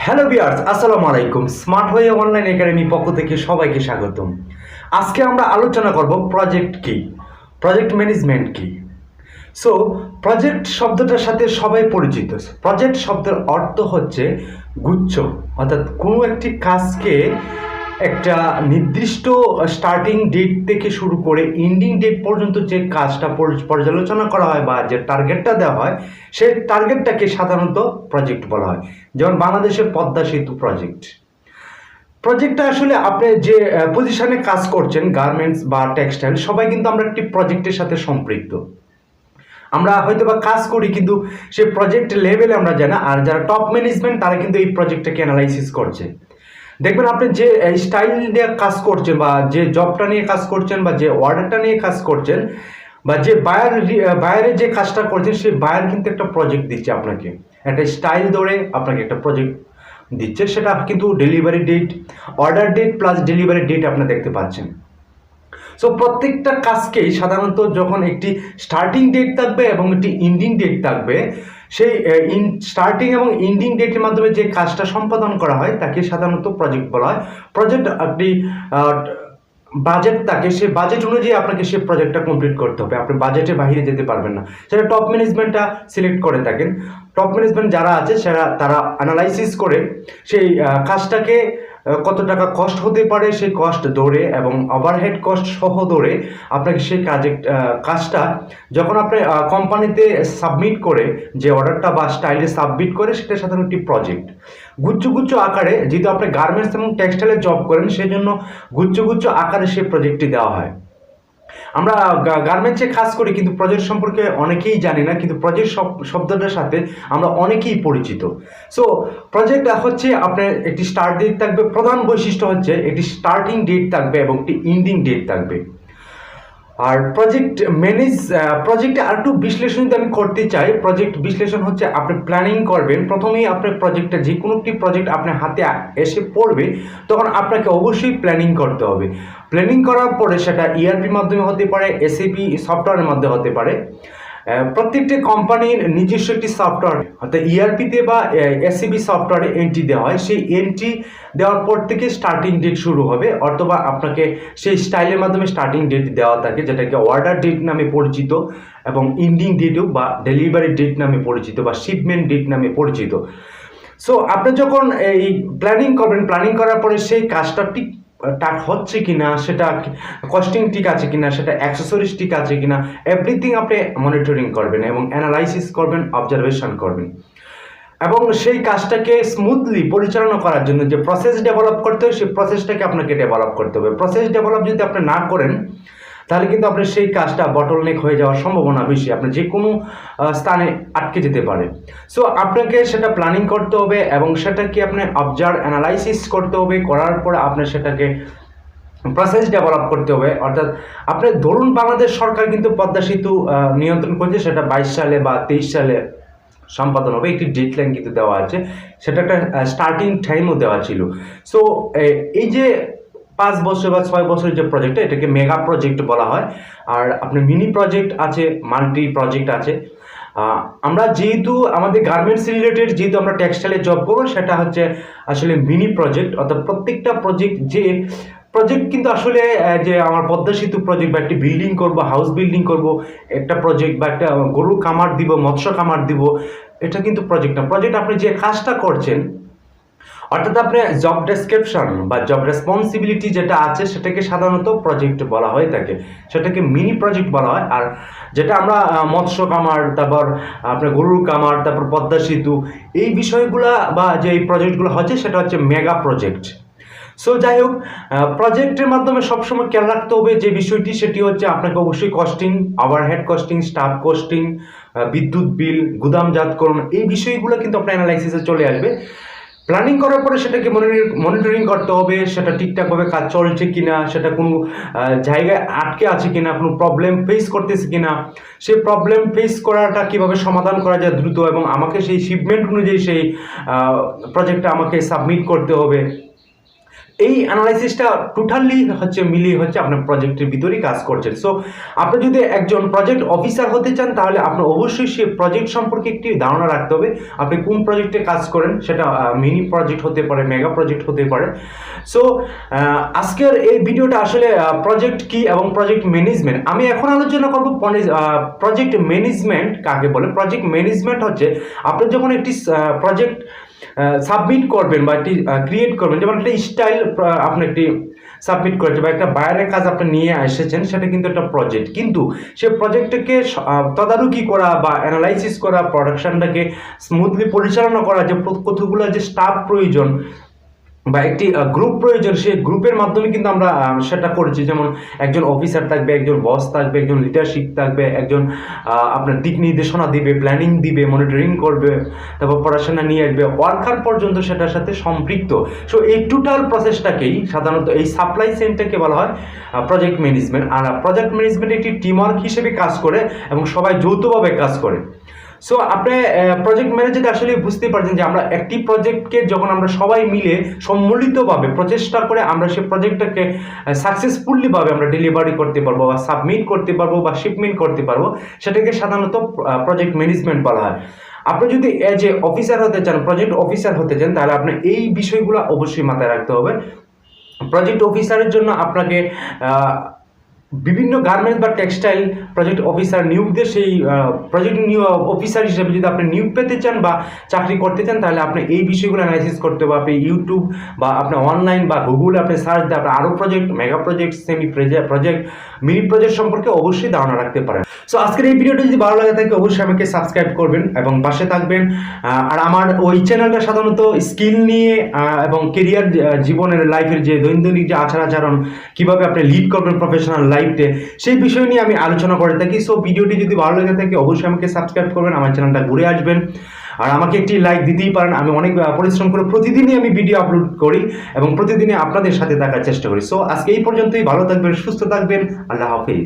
Hello viewers, আসসালামু আলাইকুম। Smart হয়ে অনলাইন একাডেমি পক্ষ থেকে সবাইকে স্বাগতম। আজকে আমরা আলোচনা করব প্রজেক্ট কি, প্রজেক্ট ম্যানেজমেন্ট কি। সো প্রজেক্ট শব্দটার সাথে সবাই পরিচিত। প্রজেক্ট শব্দের অর্থ হচ্ছে গুচ্ছ, অর্থাৎ কোনো একটি কাজকে একটা নির্দিষ্ট স্টার্টিং ডেট থেকে শুরু করে এন্ডিং ডেট পর্যন্ত যে কাজটা পর্যালোচনা করা হয় বা যে টার্গেটটা দেওয়া হয়, সেই টার্গেটটাকে সাধারণত প্রজেক্ট বলা হয়। যেমন বাংলাদেশের পদ্মা সেতু প্রজেক্ট। প্রজেক্টটা আসলে আপনি যে পজিশনে কাজ করছেন, গার্মেন্টস বা টেক্সটাইল, সবাই কিন্তু আমরা একটি প্রজেক্টের সাথে সম্পৃক্ত। আমরা হয়তো বা কাজ করি কিন্তু সেই প্রজেক্ট লেভেলে আমরা জানি না। আর যারা টপ ম্যানেজমেন্ট তারা কিন্তু এই প্রজেক্টটাকে অ্যানালাইসিস করছে। দেখবেন আপনি যে স্টাইল নিয়ে কাজ করছেন বা যে জবটা নিয়ে কাজ করছেন বা যে অর্ডারটা নিয়ে কাজ করছেন বা যে বায়ারের যে কাজটা করছেন, সেই বায়ার কিন্তু একটা প্রজেক্ট দিচ্ছে আপনাকে, একটা স্টাইল ধরে আপনাকে একটা প্রজেক্ট দিচ্ছে। সেটা কিন্তু delivery date, order date plus delivery date আপনি দেখতে পাচ্ছেন। সো প্রত্যেকটা কাজকেই সাধারণত যখন একটি স্টার্টিং ডেট থাকবে এবং একটি এন্ডিং ডেট থাকবে, সেই স্টার্টিং এবং এন্ডিং ডেটের মাধ্যমে যে কাজটা সম্পাদন করা হয় তাকে সাধারণত প্রজেক্ট বলা হয়। প্রজেক্ট একটি বাজেট থাকে, সেই বাজেট অনুযায়ী আপনাকে সেই প্রজেক্টটা কমপ্লিট করতে হবে। আপনি বাজেটের বাইরে যেতে পারবেন না। সেটা টপ ম্যানেজমেন্টটা সিলেক্ট করে থাকেন। টপ ম্যানেজমেন্ট যারা আছে তারা অ্যানালাইসিস করে সেই কাজটাকে কত টাকা কস্ট হতে পারে সেই কস্ট ধরে এবং ওভারহেড কস্ট সহ ধরে আপনাকে সেই কাজটা যখন আপনি কোম্পানিতে সাবমিট করে, যে অর্ডারটা বা স্টাইলে সাবমিট করে, সেটা সাধারণত একটি প্রজেক্ট গুচ্ছ গুচ্ছ আকারে। যেহেতু আপনি গার্মেন্টস এবং টেক্সটাইলে জব করেন, সেই জন্য গুচ্ছ গুচ্ছ আকারে সেই প্রজেক্টটি দেওয়া হয়। আমরা গার্মেন্টসে কাজ করি কিন্তু প্রজেক্ট সম্পর্কে অনেকেই জানি না, কিন্তু প্রজেক্ট শব্দটার সাথে আমরা অনেকেই পরিচিত। সো প্রজেক্ট হচ্ছে আপনার একটি স্টার্ট ডেট থাকবে, প্রধান বৈশিষ্ট্য হচ্ছে একটি স্টার্টিং ডেট থাকবে এবং একটি এন্ডিং ডেট থাকবে। আর প্রজেক্টে আর একটু বিশ্লেষণ যদি আমি করতে চাই, প্রজেক্ট বিশ্লেষণ হচ্ছে আপনি প্ল্যানিং করবেন। প্রথমেই আপনার প্রজেক্টটা, যে কোনো একটি প্রজেক্ট আপনার হাতে এসে পড়বে, তখন আপনাকে অবশ্যই প্ল্যানিং করতে হবে। প্ল্যানিং করার পরে সেটা ইআরপির মাধ্যমে হতে পারে, এসএপি সফটওয়্যারের মাধ্যমে হতে পারে। প্রত্যেকটি কোম্পানির নিজস্ব একটি সফটওয়্যার, অর্থাৎ ইআরপিতে বা এসএপি সফটওয়্যারে এন্ট্রি দেওয়া হয়। সেই এন্ট্রি দেওয়ার পর থেকে স্টার্টিং ডেট শুরু হবে, অথবা আপনাকে সেই স্টাইলের মাধ্যমে স্টার্টিং ডেট দেওয়া থাকে, যেটাকে অর্ডার ডেট নামে পরিচিত, এবং এন্ডিং ডেটও বা ডেলিভারি ডেট নামে পরিচিত বা শিপমেন্ট ডেট নামে পরিচিত। সো আপনি যখন এই প্ল্যানিং করবেন, প্ল্যানিং করার পরে সেই কাজটা ঠিক হচ্ছে কিনা, সেটা কস্টিং ঠিক আছে কিনা, সেটা অ্যাক্সেসরিজ ঠিক আছে কিনা, এভরিথিং আপনি মনিটরিং করবেন এবং অ্যানালাইসিস করবেন, অবজারভেশন করবেন। এবং সেই কাজটাকে স্মুথলি পরিচালনা করার জন্য যে প্রসেস ডেভেলপ করতে হয়, সেই প্রসেসটাকে আপনাকে ডেভেলপ করতে হবে। প্রসেস ডেভেলপ যদি আপনি না করেন, তাহলে কিন্তু আপনার সেই কাজটা বটলনেক হয়ে যাওয়ার সম্ভাবনা বেশি, আপনি যে কোনো স্থানে আটকে যেতে পারে। সো আপনাকে সেটা প্ল্যানিং করতে হবে এবং সেটাকে আপনি অ্যানালাইসিস করতে হবে। করার পরে আপনার সেটাকে প্রসেস ডেভেলপ করতে হবে। অর্থাৎ আপনার ধরুন, বাংলাদেশ সরকার কিন্তু পদ্মা সেতু নিয়ন্ত্রণ করছে, সেটা 22 সালে বা 23 সালে সম্পাদন হবে। একটি ডেডলাইন কিন্তু দেওয়া আছে, সেটা একটা স্টার্টিং টাইমও দেওয়া ছিল। সো এই যে 5 বছর বা 6 বছরের যে প্রজেক্টটা, এটাকে মেগা প্রজেক্ট বলা হয়। আর আপনার মিনি প্রজেক্ট আছে, মাল্টি প্রজেক্ট আছে। আমরা যেহেতু আমাদের গার্মেন্টস রিলেটেড, যেহেতু আমরা টেক্সটাইলে জব করবো, সেটা হচ্ছে আসলে মিনি প্রজেক্ট। অর্থাৎ প্রত্যেকটা প্রজেক্ট কিন্তু আসলে যে আমার পদ্মা সেতু প্রজেক্ট বা একটি বিল্ডিং করব, হাউস বিল্ডিং করব, একটা প্রজেক্ট, বা একটা গরু খামার দিব, মৎস্য খামার দিব, এটা কিন্তু প্রজেক্ট না। প্রজেক্ট আপনি যে কাজটা করছেন, অর্থাৎ আপনার জব ডেসক্রিপশন বা জব রেসপন্সিবিলিটি যেটা আছে, সেটাকে সাধারণত প্রজেক্ট বলা হয়ে থাকে, সেটাকে মিনি প্রজেক্ট বলা হয়। আর যেটা আমরা মৎস্য কামার, তারপর আপনার গরুর কামার, তারপর পদ্মা সেতু, এই বিষয়গুলা বা যে এই প্রজেক্টগুলো হচ্ছে, সেটা হচ্ছে মেগা প্রজেক্ট। সো যাই হোক, প্রজেক্টের মাধ্যমে সবসময় খেয়াল রাখতে হবে যে বিষয়টি, সেটি হচ্ছে আপনাকে অবশ্যই costing, overhead costing, staff costing, বিদ্যুৎ বিল, গুদামজাতকরণ, এই বিষয়গুলো কিন্তু আপনার অ্যানালাইসিসে চলে আসবে। প্ল্যানিং করার পরে সেটাকে মনিটরিং করতে হবে, সেটা ঠিকঠাকভাবে কাজ চলছে কিনা, সেটা কোনো জায়গায় আটকে আছে কিনা, কোনো প্রবলেম ফেস করতেছে কিনা, সেই প্রবলেম ফেস করাটা কিভাবে সমাধান করা যায় দ্রুত, এবং আমাকে সেই শিপমেন্ট অনুযায়ী সেই প্রজেক্টটা আমাকে সাবমিট করতে হবে। এই অ্যানালাইসিসটা টোটালি মিলিয়ে আপনার প্রজেক্টের ভিতরেই কাজ করছেন। সো আপনি যদি একজন প্রজেক্ট অফিসার হতে চান তাহলে আপনার অবশ্যই সেই প্রজেক্ট সম্পর্কে একটি ধারণা রাখতে হবে। আপনি কোন প্রজেক্টে কাজ করেন, সেটা মিনি প্রজেক্ট হতে পারে, মেগা প্রজেক্ট হতে পারে। সো আজকের এই ভিডিওটা আসলে প্রজেক্ট কি এবং প্রজেক্ট ম্যানেজমেন্ট। আমি এখন আলোচনা করব প্রজেক্ট ম্যানেজমেন্ট কাকে বলে। প্রজেক্ট ম্যানেজমেন্ট হচ্ছে আপনি যখন একটি প্রজেক্ট সাবমিট করবেন বা একটি ক্রিয়েট করবেন, যেমন একটা স্টাইল আপনি একটি সাবমিট করেছেন বা একটা বাইরের কাজ আপনি নিয়ে এসেছেন, সেটা কিন্তু একটা প্রজেক্ট। কিন্তু সে প্রজেক্টটাকে তদারকি করা বা অ্যানালাইসিস করা, প্রোডাকশনটাকে স্মুথলি পরিচালনা করা, যে কতগুলো যে স্টাফ প্রয়োজন বা একটি গ্রুপ প্রয়োজন, সেই গ্রুপের মাধ্যমে কিন্তু আমরা সেটা করছি। যেমন একজন অফিসার থাকবে, একজন বস থাকবে, একজন লিডারশিপ থাকবে, একজন আপনার দিক নির্দেশনা দিবে, প্ল্যানিং দিবে, মনিটরিং করবে, তারপর পড়াশোনা নিয়ে আসবে, ওয়ার্কার পর্যন্ত সেটার সাথে সম্পৃক্ত। সো এই টোটাল প্রসেসটাকেই সাধারণত এই সাপ্লাই চেইনটাকে বলা হয় প্রজেক্ট ম্যানেজমেন্ট। আর প্রজেক্ট ম্যানেজমেন্ট একটি টিমওয়ার্ক হিসেবে কাজ করে এবং সবাই যৌথভাবে কাজ করে। সো আপনি প্রজেক্ট ম্যানেজার আসলে বুঝতে পারছেন যে আমরা একটি প্রজেক্টকে যখন আমরা সবাই মিলে সম্মিলিতভাবে প্রচেষ্টা করে আমরা সেই প্রজেক্টটাকে সাকসেসফুলিভাবে আমরা ডেলিভারি করতে পারবো বা সাবমিট করতে পারবো বা শিপমেন্ট করতে পারবো, সেটাকে সাধারণত প্রজেক্ট ম্যানেজমেন্ট বলা হয়। আপনি যদি এজ এ অফিসার হতে চান, প্রজেক্ট অফিসার হতে চান, তাহলে আপনি এই বিষয়গুলো অবশ্যই মাথায় রাখতে হবে। প্রজেক্ট অফিসারের জন্য আপনাকে বিভিন্ন গার্মেন্টস বা টেক্সটাইল প্রজেক্ট অফিসার নিয়োগ দিয়ে সেই প্রজেক্ট অফিসার হিসেবে যদি আপনি নিয়োগ পেতে চান বা চাকরি করতে চান, তাহলে আপনি এই বিষয়গুলো অ্যানালাইসিস করতে হবে। আপনি ইউটিউব বা আপনি অনলাইন বা গুগলে আপনি সার্চ দিয়ে আপনি আরও project, mega project, semi project, mini project সম্পর্কে অবশ্যই ধারণা রাখতে পারেন। সো আজকের এই ভিডিওটি যদি ভালো লাগে থাকে অবশ্যই আমাকে সাবস্ক্রাইব করবেন এবং পাশে থাকবেন। আর আমার ওই চ্যানেলটা সাধারণত স্কিল নিয়ে এবং কেরিয়ার জীবনের লাইফের যে দৈনন্দিন যে আচরণ কীভাবে আপনি লিড করবেন প্রফেশনাল লাইফে, সেই বিষয় নিয়ে আমি আলোচনা করে থাকি। সো ভিডিওটি যদি ভালো লেগে থাকে অবশ্যই আমাকে সাবস্ক্রাইব করবেন, আমার চ্যানেলটা ঘুরে আসবেন আর আমাকে একটি লাইক দিতেই পারেন। আমি অনেক পরিশ্রম করে প্রতিদিনই আমি ভিডিও আপলোড করি এবং প্রতিদিনই আপনাদের সাথে থাকার চেষ্টা করি। সো আজকে এই পর্যন্তই। ভালো থাকবেন, সুস্থ থাকবেন। আল্লাহ হাফেজ।